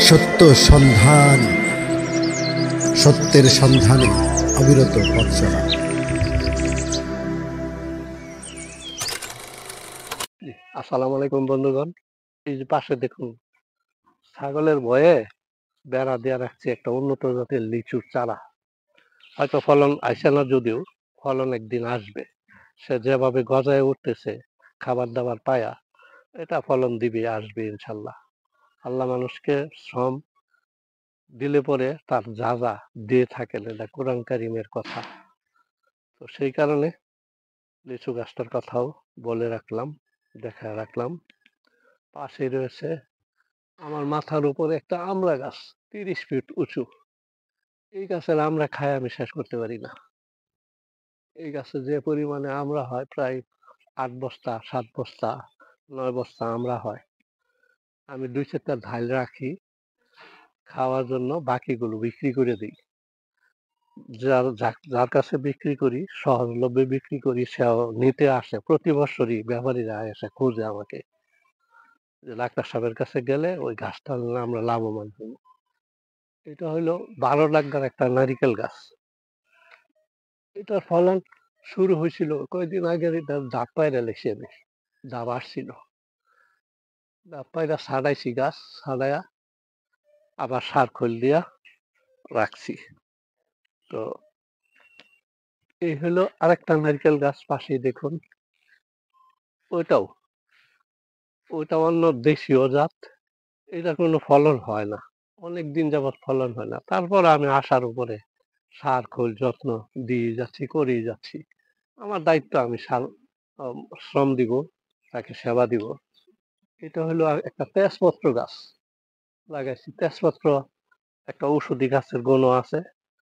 সত্য সন্ধান, সত্যের সন্ধানে অবিরত পথ চলা। আসসালামু আলাইকুম বন্ধুগণ। এই যে পাশে দেখুন, ছাগলের ভয়ে বেড়া দিয়ে রাখছি একটা উন্নত জাতের লিচুর চারা। হয়তো ফলন আসে না, যদিও ফলন একদিন আসবে। সে যেভাবে গজায় উঠতেছে খাবার দাবার পায়া, এটা ফলন দিবে, আসবে ইনশাল্লাহ। আল্লাহ মানুষকে শ্রম দিলে পরে তার যা যা দিয়ে থাকেন, এটা কোরআন কারিমের কথা। তো সেই কারণে লিচু গাছটার কথাও বলে রাখলাম, দেখা রাখলাম। পাশে রয়েছে আমার মাথার উপরে একটা আমড়া গাছ, 30 ফিট উঁচু। এই গাছের আমড়া খায় আমি শেষ করতে পারি না। এই গাছে যে পরিমাণে আমড়া হয়, প্রায় 8 বস্তা 7 বস্তা 9 বস্তা আমড়া হয়। আমি 2-4টা ঢাল রাখি খাওয়ার জন্য, বাকিগুলো বিক্রি করে দিই। যার কাছে বিক্রি করি, সহজলভ্যে বিক্রি করি, সেও নিতে আসে। প্রতি বছরই ব্যাপারীরা এসে খুঁজে আমাকে, যে ডাক্তার সাহেবের কাছে গেলে ওই গাছটা নিলে আমরা লাভবান হব। এটা হলো 12 লাখ একটা নারিকেল গাছ। এটার ফলন শুরু হয়েছিল কয়েকদিন আগে। এটা ডাব পায়রা লেগেছে, আমি ডাব আসছিল, ডাব পায়রা ছাড়াইছি, গাছ ছাড়াইয়া আবার সার খোল দিয়া রাখছি। তো এই হলো আরেকটা নারকেল গাছ পাশেই দেখুন, ওইটাও অন্য দেশীয় জাত। এটা কোনো ফলন হয় না, অনেকদিন যাবৎ ফলন হয় না। তারপর আমি আসার উপরে সার খোল যত্ন দিয়ে যাচ্ছি, করেই যাচ্ছি। আমার দায়িত্ব, আমি শ্রম দিব, তাকে সেবা দিব। এটা হলো একটা তেজপত্র গাছ লাগাইছি। তেজপত্র একটা ঔষধি গাছের গুণও আছে,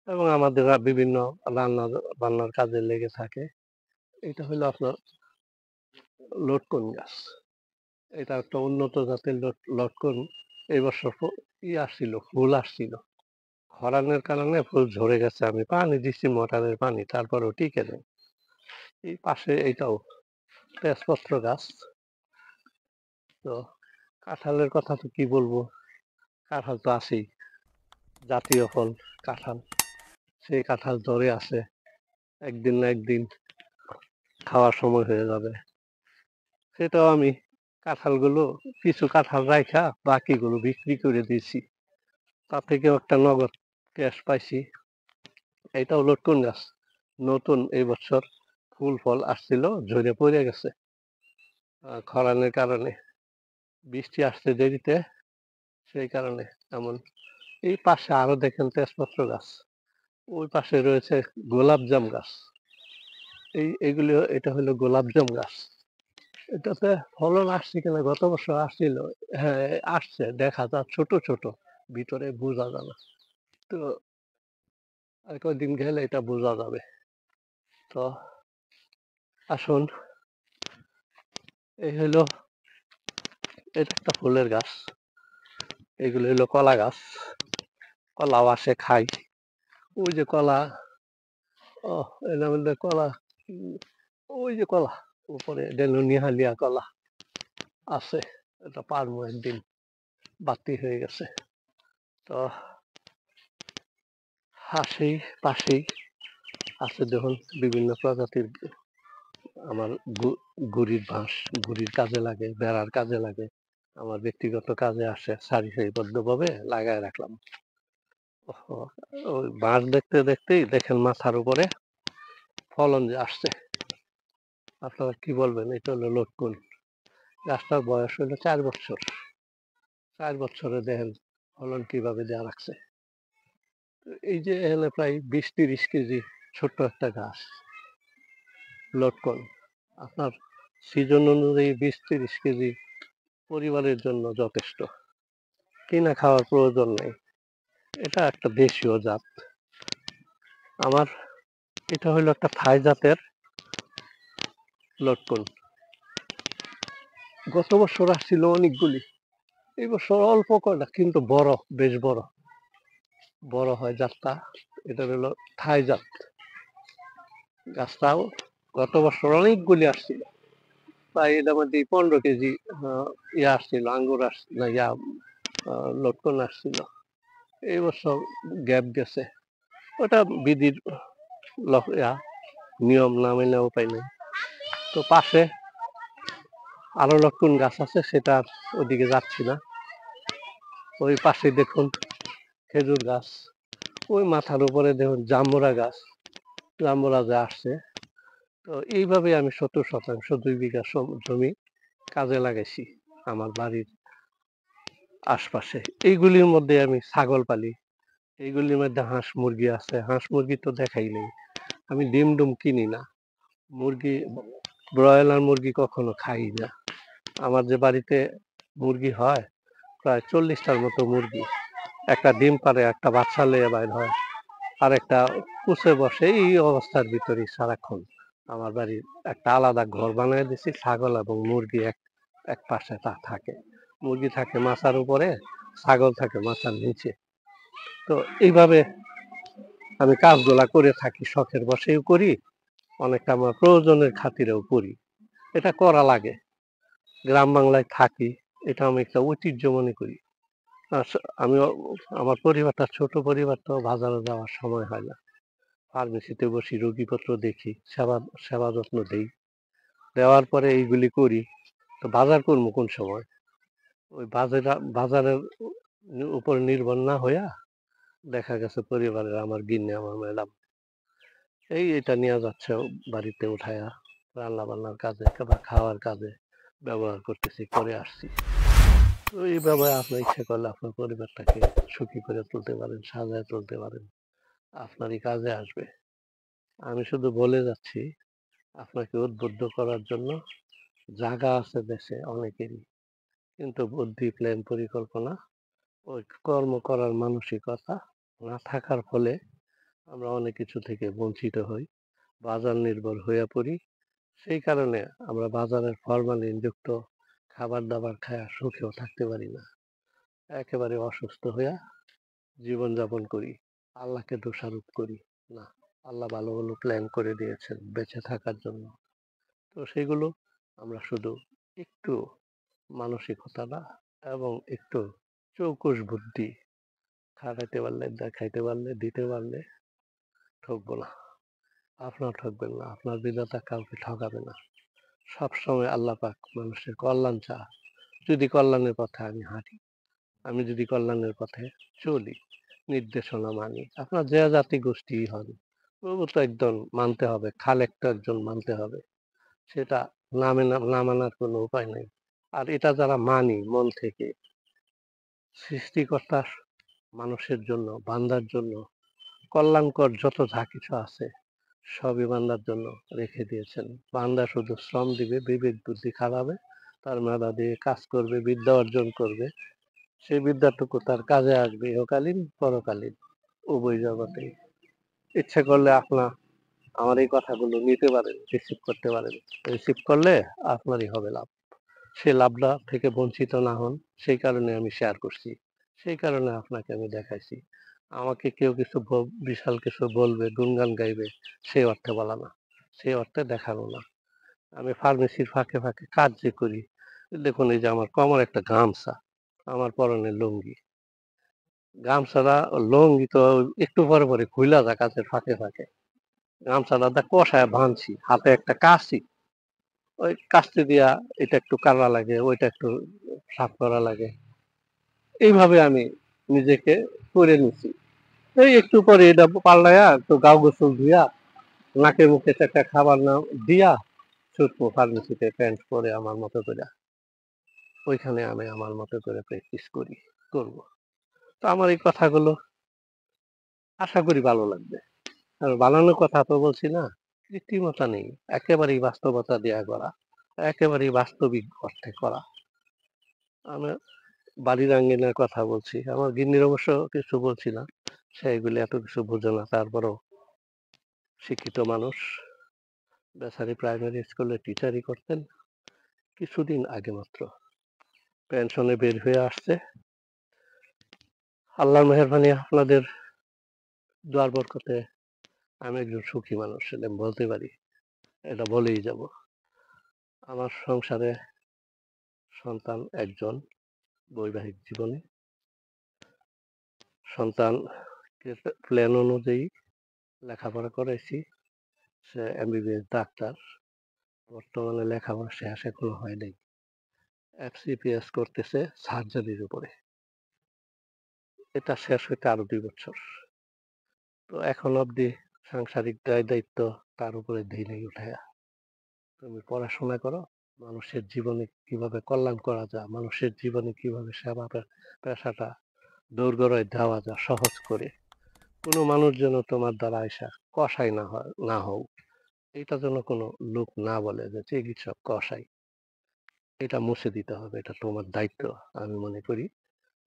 এবং আমাদের বিভিন্ন বান্নার কাজে লেগে থাকে। এটা হলো আপনার লটকন গাছ। এটা একটা উন্নত জাতের লটকন। এই বছর আসছিল, ফুল আসছিল। খরানের কারণে ফুল ঝরে গেছে, আমি পানি দিচ্ছি, মোটরের পানি, তারপরেও টিকে নেই। এই পাশে এইটাও তেজপত্র গাছ। তো কাঁঠালের কথা তো কি বলবো, কাঁঠাল তো আছেই, জাতীয় ফল কাঁঠাল। সেই কাঁঠাল ধরে আছে, একদিন না একদিন খাওয়ার সময় হয়ে যাবে। সেটাও আমি কাঁঠালগুলো, কিছু কাঁঠাল রাখা বাকিগুলো বিক্রি করে দিয়েছি, তা থেকেও একটা নগদ ক্যাশ পাইছি। এটাও লটকন গাছ, নতুন এই বছর ফুল ফল আসছিল, ঝরে পড়ে গেছে খরানের কারণে, বৃষ্টি আসতে দেরিতে, সেই কারণে এমন। এই পাশে আরো দেখেন তেজপত্র গাছ, ওই পাশে রয়েছে গোলাপজাম গাছ। এইগুলি, এটা হলো গোলাপজাম গাছ। এটাতে ফলন আসছে কিনা, গত বছর আসছিল, হ্যাঁ আসছে, দেখা যায় ছোট ছোট, ভিতরে বোঝা যায় না। তো আর কয়েকদিন গেলে এটা বোঝা যাবে। তো আসুন, এই হলো, এটা একটা ফুলের গাছ। এগুলো হলো কলা গাছ, কলাও আসে, খাই। ওই যে কলা, ও এর মধ্যে কলা, ওই যে কলা উপরে নিহালিয়া কলা আছে, এটা পারবো একদিন, বাতি হয়ে গেছে। তো হাসি পাশেই আছে দেখুন বিভিন্ন প্রজাতির আমার গুড়ির বাঁশ, গুড়ির কাজে লাগে, বেড়ার কাজে লাগে, আমার ব্যক্তিগত কাজে আসে, সারিবদ্ধ ভাবে লাগায় রাখলাম। ওই বাঁশ দেখতে দেখতেই দেখেন মাথার উপরে ফলন যে আসছে, আপনারা কি বলবেন? এটা হলো লটকন। গাছটার বয়স হলো 4 বছর। 4 বছরে দেখেন ফলন কিভাবে দেওয়া রাখছে। এই যে এখানে প্রায় 20-30 কেজি ছোট্ট একটা গাছ লটকন, আপনার সিজন অনুযায়ী 20-30 কেজি পরিবারের জন্য যথেষ্ট, কিনা খাওয়ার প্রয়োজন নেই। এটা একটা দেশীয় জাত আমার। এটা হলো একটা থাই জাতের লটকন। গত বছর আসছিল অনেকগুলি, এই বছর অল্প কয়টা, কিন্তু বড়, বেশ বড় বড় হয় জাতটা। এটা হলো থাই জাত। গাছটাও গত বছর অনেকগুলি আসছিল, প্রায় এটার মধ্যে 15 কেজি ইয়া আসছিল, আঙ্গুর আসছিল, লটকন আসছিল। এই বছর গ্যাপ গেছে। ওটা বিধির নিয়ম না মেনে উপায় নেই। তো পাশে আরো লটকন গাছ আছে, সেটা আর ওদিকে যাচ্ছি না। ওই পাশে দেখুন খেজুর গাছ, ওই মাথার উপরে দেখুন জাম্বুরা গাছ, জাম্বুরা যে আসছে। তো এইভাবে আমি 70% 2 বিঘা জমি কাজে লাগাইছি আমার বাড়ির আশপাশে। এইগুলির মধ্যে আমি ছাগল পালি, এইগুলির মধ্যে হাঁস মুরগি আছে। হাঁস মুরগি তো দেখাই নেই, আমি ডিম ডুম কিনি না। মুরগি, ব্রয়লার মুরগি কখনো খাই না। আমার যে বাড়িতে মুরগি হয় প্রায় 40টার মতো মুরগি, একটা ডিম পারে, একটা বাচ্চা লেয়ে বাইর হয়, আর একটা কুচে বসে। এই অবস্থার ভিতরে সারাক্ষণ আমার বাড়ির একটা আলাদা ঘর বানিয়ে দিছি। ছাগল এবং মুরগি এক এক পাশে তা থাকে। মুরগি থাকে মাচার উপরে, ছাগল থাকে মাচার নিচে। তো এইভাবে আমি কাজগুলা করে থাকি, শখের বশেও করি, অনেকটা আমার প্রয়োজনের খাতিরেও করি। এটা করা লাগে, গ্রাম বাংলায় থাকি, এটা আমি একটা ঐতিহ্য মনে করি। আমি আমার পরিবারটা ছোট পরিবার, তো বাজারে যাওয়ার সময় হয় না। ফার্মেসিতে বসি, রোগীপত্র দেখি, সেবা যত্ন দেই, দেওয়ার পরে এইগুলি করি। তো বাজার করবো কোন সময়? ওই বাজারের উপর নির্ভর না হইয়া দেখা গেছে পরিবারের আমার গিন্নি, আমার ম্যাডাম এটা নিয়ে যাচ্ছে বাড়িতে উঠায়া, রান্না বান্নার কাজে বা খাওয়ার কাজে ব্যবহার করতেছি, করে আসছি। তো এইভাবে আপনার ইচ্ছা করলে আপনার পরিবারটাকে সুখী করে তুলতে পারেন, সাজায় তুলতে পারেন, আপনারই কাজে আসবে। আমি শুধু বলে যাচ্ছি আপনাকে উদ্বুদ্ধ করার জন্য। জায়গা আছে দেশে অনেকেরই, কিন্তু বুদ্ধি, প্ল্যান, পরিকল্পনা, ওই কর্ম করার মানসিকতা না থাকার ফলে আমরা অনেক কিছু থেকে বঞ্চিত হই, বাজার নির্ভর হয়ে পড়ি। সেই কারণে আমরা বাজারের ফরমালিন যুক্ত খাবার দাবার খায়া সুখেও থাকতে পারি না, একেবারে অসুস্থ হইয়া জীবনযাপন করি, আল্লাহকে দোষারোপ করি না। আল্লাহ ভালো ভালো প্ল্যান করে দিয়েছেন বেঁচে থাকার জন্য। তো সেগুলো আমরা শুধু একটু মানসিকতাটা এবং একটু চৌকস বুদ্ধি খাটাইতে পারলে, দেখাইতে পারলে, দিতে পারলে ঠকবো না। আপনার ঠকবেন না, আপনার বিধাতা কাউকে ঠকাবে না। সবসময় আল্লাহ পাক মানুষের কল্যাণ চায়। যদি কল্যাণের পথে আমি হাঁটি, আমি যদি কল্যাণের পথে চলি, নির্দেশনা মানি, আপনার যে জাতি গোষ্ঠী হন, প্রভু তো একজন মানতে হবে, খালেক তো একজন মানতে হবে। সেটা না মানার কোনো উপায় নেই। আর এটা যারা মানি মন থেকে, সৃষ্টিকর্তা মানুষের জন্য, বান্দার জন্য কল্যাণকর যত যা কিছু আছে সবই বান্দার জন্য রেখে দিয়েছেন। বান্দা শুধু শ্রম দিবে, বিবেক বুদ্ধি খাটাবে, তার মেধা দিয়ে কাজ করবে, বিদ্যা অর্জন করবে। সেই বিদ্যাটুকু তার কাজে আসবে ইহকালীন, পরকালীন, উভয় জগতেই। ইচ্ছে করলে আপনার আমার এই কথাগুলো নিতে পারেন, রিসিভ করতে পারেন। রিসিভ করলে আপনারই হবে লাভ। সেই লাভটা থেকে বঞ্চিত না হন, সেই কারণে আমি শেয়ার করছি, সেই কারণে আপনাকে আমি দেখাইছি। আমাকে কেউ কিছু বিশাল কিছু বলবে, গুণগান গাইবে, সেই অর্থে বলা না, সেই অর্থে দেখানো না। আমি ফার্মেসির ফাঁকে ফাঁকে কাজ যে করি, দেখুন এই যে আমার কমর একটা গামছা, আমার পরনের লুঙ্গি, গামছাটা লুঙ্গি তো একটু পরে পরে খুইলা যায় কাজের ফাঁকে ফাঁকে। গামছাটা কষায় বাঁধছি, হাতে একটা কাশি, ওই কাস্তে দিয়া এটা একটু কালা লাগে, ওইটা একটু সাফ করা লাগে, এইভাবে আমি নিজেকে করে নিছি। এই একটু পরে এটা পাল্টাইয়া একটু গাও গোসল ধুইয়া, নাকে মুখে একটা খাবার না দিয়া ছুটবো ফার্মেসিতে, প্যান্ট পরে আমার মতো করে। ওইখানে আমি আমার মতো করে প্র্যাকটিস করব। তো আমার এই কথাগুলো আশা করি ভালো লাগবে। আর বানানোর কথা তো বলছি না, কৃত্রিমতা নেই, একেবারেই বাস্তবতা দেয়া করা, একেবারেই বাস্তবিক অর্থে করা। আমি বাড়ির আঙ্গিনার কথা বলছি, আমার গিন্নির অবশ্য কিছু বলছি না, সেইগুলি এত কিছু বোঝে না, তারপরও শিক্ষিত মানুষ, বেচারি প্রাইমারি স্কুলে টিচারই করতেন, কিছুদিন আগে মাত্র পেনশনে বের হয়ে আসছে। আল্লাহর মেহেরবানি, আপনাদের দোয়ার বরকতে আমি একজন সুখী মানুষ ছিলাম বলতে পারি, এটা বলেই যাব। আমার সংসারে সন্তান একজন, বৈবাহিক জীবনে সন্তানকে প্ল্যান অনুযায়ী লেখাপড়া করাইছি। সে এমবিবিএস ডাক্তার। বর্তমানে লেখাপড়া শেষ এখনো হয় নাই। এফসিপিএস করতেছে সার্জারির উপরে। এটা শেষ হইতে আরো 2 বছর। তো এখন অবধি সাংসারিক দায়-দায়িত্ব তার উপরে দেই নাই উঠাইয়া। তুমি পড়াশোনা করো, মানুষের জীবনে কিভাবে কল্যাণ করা যায়, মানুষের জীবনে কিভাবে সেবা পেশাটা দোরগোড়ায় দেওয়া যায় সহজ করে। কোনো মানুষ যেন তোমার দ্বারা আইসা কসাই না হও। এটা যেন কোনো লোক না বলে যে চিকিৎসক কসাই। এটা মুছে দিতে হবে। এটা তোমার দায়িত্ব আমি মনে করি।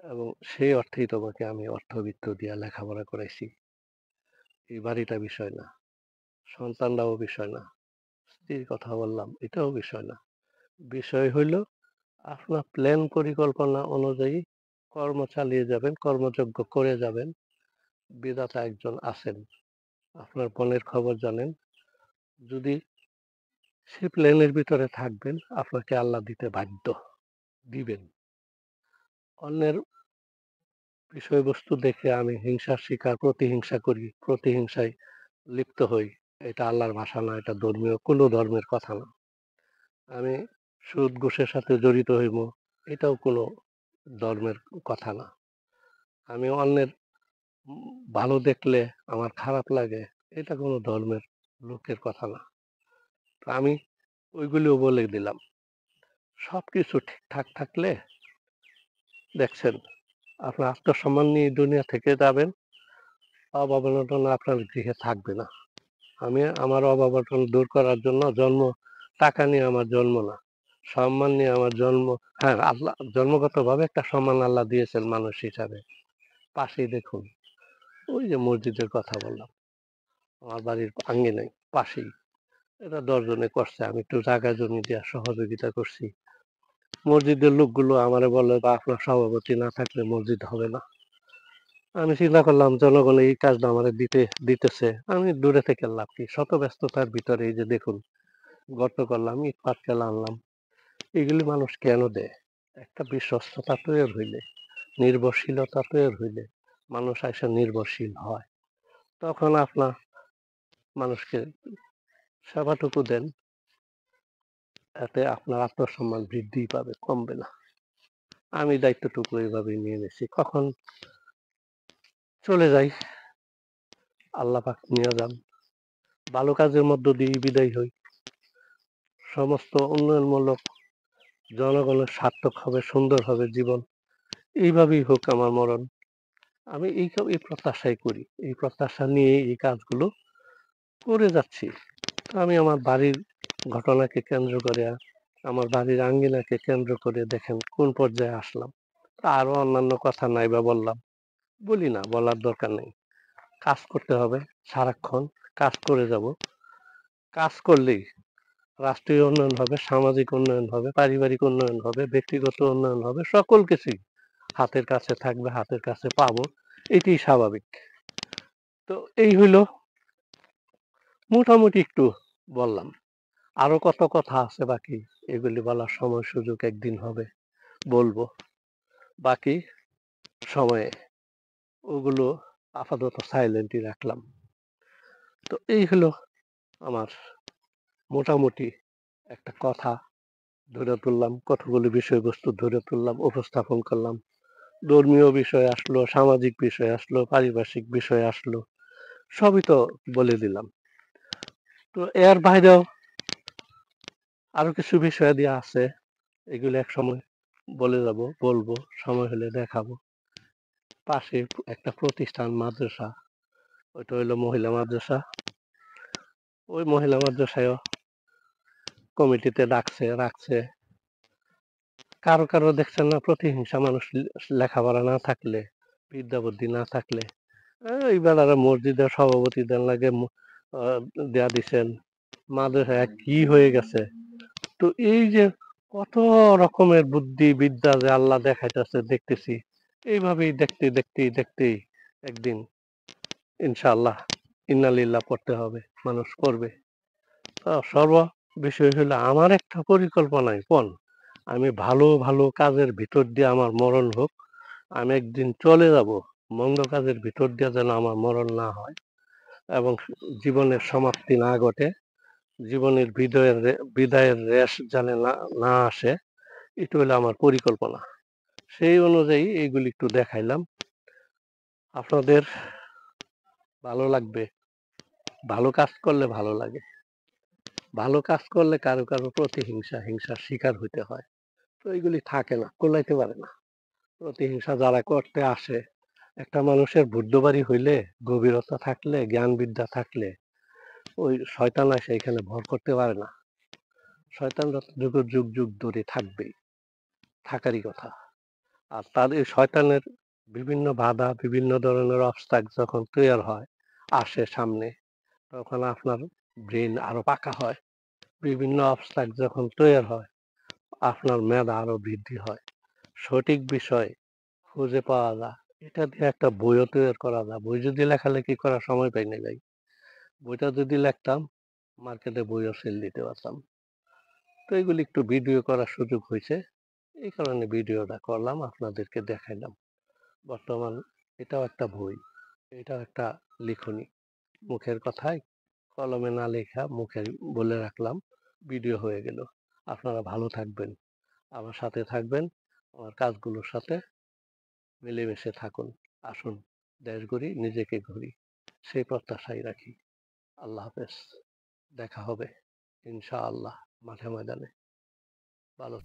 এবং সেই অর্থেই তোমাকে আমি অর্থবিত্ত দিয়া লেখাপড়া করাইছি। এই বাড়িটা বিষয় না, সন্তানরাও বিষয় না, স্ত্রীর কথা বললাম এটাও বিষয় না। বিষয় হইল আপনার প্ল্যান পরিকল্পনা অনুযায়ী কর্ম চালিয়ে যাবেন, কর্মযজ্ঞ করে যাবেন। বিধাতা একজন আছেন, আপনার মনের খবর জানেন। যদি সে প্ল্যানের ভিতরে থাকবেন, আপনাকে আল্লাহ দিতে বাধ্য, দিবেন। অন্যের বিষয়বস্তু দেখে আমি হিংসার শিকার, প্রতিহিংসা করি, প্রতিহিংসায় লিপ্ত হই। এটা আল্লাহর ভাষা না, এটা ধর্মীয় কোনো ধর্মের কথা না। আমি সুদ ঘুষের সাথে জড়িত হইব, এটাও কোনো ধর্মের কথা না। আমি অন্যের ভালো দেখলে আমার খারাপ লাগে, এটা কোনো ধর্মের লোকের কথা না। তো আমি ওইগুলিও বলে দিলাম। সবকিছু ঠিকঠাক থাকলে দেখছেন আপনার আত্মসম্মান নিয়ে দুনিয়া থেকে যাবেন, অভাব অনটন আপনার গৃহে থাকবে না। আমি আমার অভাব অনটন দূর করার জন্য টাকা নিয়ে আমার জন্ম না, সম্মান নিয়ে আমার জন্ম। হ্যাঁ, আল্লাহ জন্মগতভাবে একটা সম্মান আল্লাহ দিয়েছেন মানুষ হিসাবে। পাশেই দেখুন, ওই যে মসজিদের কথা বললাম, আমার বাড়ির আঙ্গিনায় পাশেই, এটা 10 জনে করছে, আমি একটু জায়গা জমি দেওয়া সহযোগিতা করছি। মসজিদের লোকগুলো আমারে বলে বা আপনার সভাপতি না থাকলে মসজিদ হবে না। আমি চিন্তা করলাম জনগণ এই কাজটা আমারে দিতেছে, আমি দূরে থেকে লাভ কি, শত ব্যস্ততার ভিতরে এই যে দেখুন গর্ত করলাম, ইট পাটকেল আনলাম। এগুলি মানুষ কেন দেয়? একটা বিশ্বস্ততা তৈরি হইলে, নির্ভরশীলতা তৈরি হইলে মানুষ আইসা নির্ভরশীল হয়। তখন আপনার মানুষকে সেবাটুকু দেন, এতে আপনার আত্মসম্মান বৃদ্ধি পাবে, কমবে না। আমি দায়িত্বটুকু এইভাবেই নিয়ে নিছি। কখন চলে যাই, আল্লাহ পাক নিয়ে যান। ভালো কাজের মধ্য দিয়ে বিদায় হই। সমস্ত উন্নয়নমূলক, জনগণের সার্থক হবে, সুন্দর হবে জীবন। এইভাবেই হোক আমার মরণ। আমি এই প্রত্যাশাই করি, এই প্রত্যাশা নিয়ে এই কাজগুলো করে যাচ্ছি। আমি আমার বাড়ির ঘটনাকে কেন্দ্র করে, আমার বাড়ির আঙ্গিনাকে কেন্দ্র করে দেখেন কোন পর্যায়ে আসলাম। আরো অন্যান্য কথা নাই বা বললাম, বলি না, বলার দরকার নেই। কাজ করতে হবে, সারাক্ষণ কাজ করে যাব। কাজ করলেই রাষ্ট্রীয় উন্নয়ন হবে, সামাজিক উন্নয়ন হবে, পারিবারিক উন্নয়ন হবে, ব্যক্তিগত উন্নয়ন হবে, সকল কিছুই হাতের কাছে থাকবে, হাতের কাছে পাবো, এটি স্বাভাবিক। তো এই হইল মোটামুটি একটু বললাম। আরো কত কথা আছে বাকি, এগুলি বলার সময় সুযোগ একদিন হবে, বলবো। বাকি সময়ে ওগুলো আপাতত সাইলেন্টই রাখলাম। তো এই হলো আমার মোটামুটি একটা কথা ধরে তুললাম, কতগুলি বিষয়বস্তু ধরে তুললাম, উপস্থাপন করলাম। ধর্মীয় বিষয় আসলো, সামাজিক বিষয় আসলো, পারিপার্শ্বিক বিষয় আসলো, সবই তো বলে দিলাম। তো এর বাইরেও আরো কিছু বিষয় দিয়ে আছে, এগুলো এক সময় বলে যাব, বলবো, সময় হলে দেখাবো। পাশে একটা প্রতিষ্ঠান মাদ্রাসা, ওইটা হইলো মহিলা মাদ্রাসা। ওই মহিলা মাদ্রাসায়ও কমিটিতে রাখছে। কারো কারো দেখছেন না প্রতিহিংসা, মানুষ লেখাপড়া না থাকলে, বিদ্যা বুদ্ধি না থাকলে এই বেলারা মসজিদের সভাপতিদের লাগে দেয়া দিছেন, মাদ্রাসায় কি হয়ে গেছে। তো এই যে কত রকমের বুদ্ধি বিদ্যা যে আল্লাহ দেখাইতেছে দেখতেছি, এইভাবেই দেখতেই একদিন ইনশাআল্লাহ ইন্নালিল্লাহ পড়তে হবে, মানুষ করবে। সর্ব বিষয় হলো আমার একটা পরিকল্পনায় কোন আমি ভালো ভালো কাজের ভিতর দিয়ে আমার মরণ হোক, আমি একদিন চলে যাব মন্দ কাজের ভিতর দিয়ে যেন আমার মরণ না হয় এবং জীবনের সমাপ্তি না ঘটে, জীবনের বিদায়ের রেশ যেন না আসে, এটা হলো আমার পরিকল্পনা। সেই অনুযায়ী এইগুলি একটু দেখাইলাম। আপনাদের ভালো লাগবে, ভালো কাজ করলে ভালো লাগে, ভালো কাজ করলে কারো কারো প্রতিহিংসা হিংসার শিকার হইতে হয়। তো এইগুলি থাকে না, কোলাইতে পারে না। প্রতিহিংসা যারা করতে আসে, একটা মানুষের বুদ্ধবাড়ি হইলে, গভীরতা থাকলে, জ্ঞান বিদ্যা থাকলে ওই শয়তান এসে এখানে ভর করতে পারে না। শয়তান যুগ যুগ যুগ ধরে থাকবেই, থাকারই কথা। আর তাদের শয়তানের বিভিন্ন বাধা, বিভিন্ন ধরনের অবস্থাক যখন তৈরি হয়, আসে সামনে, তখন আপনার ব্রেন আরো পাকা হয়। বিভিন্ন অবস্থাক যখন তৈরি হয়, আপনার মেধা আরো বৃদ্ধি হয়। সঠিক বিষয় খুঁজে পাওয়া যায়। এটা দিয়ে একটা বইও তৈরি করা যায়। বই যদি লেখালেখি করার সময় পাই না ভাই, বইটা যদি লিখতাম, মার্কেটে বইও সেল দিতে পারতাম। তো এগুলি একটু ভিডিও করার সুযোগ হয়েছে, এই কারণে ভিডিওটা করলাম, আপনাদেরকে দেখাইলাম। বর্তমান এটাও একটা বই, এটাও একটা লিখনি। মুখের কথায় কলমে না লেখা মুখে বলে রাখলাম, ভিডিও হয়ে গেল। আপনারা ভালো থাকবেন, আমার সাথে থাকবেন, আমার কাজগুলোর সাথে মিলেমিশে থাকুন। আসুন দেশ গড়ি, নিজেকে গড়ি, সেই প্রত্যাশাই রাখি। আল্লাহ হাফেজ। দেখা হবে ইনশাআল্লাহ মাঠে ময়দানে। ভালো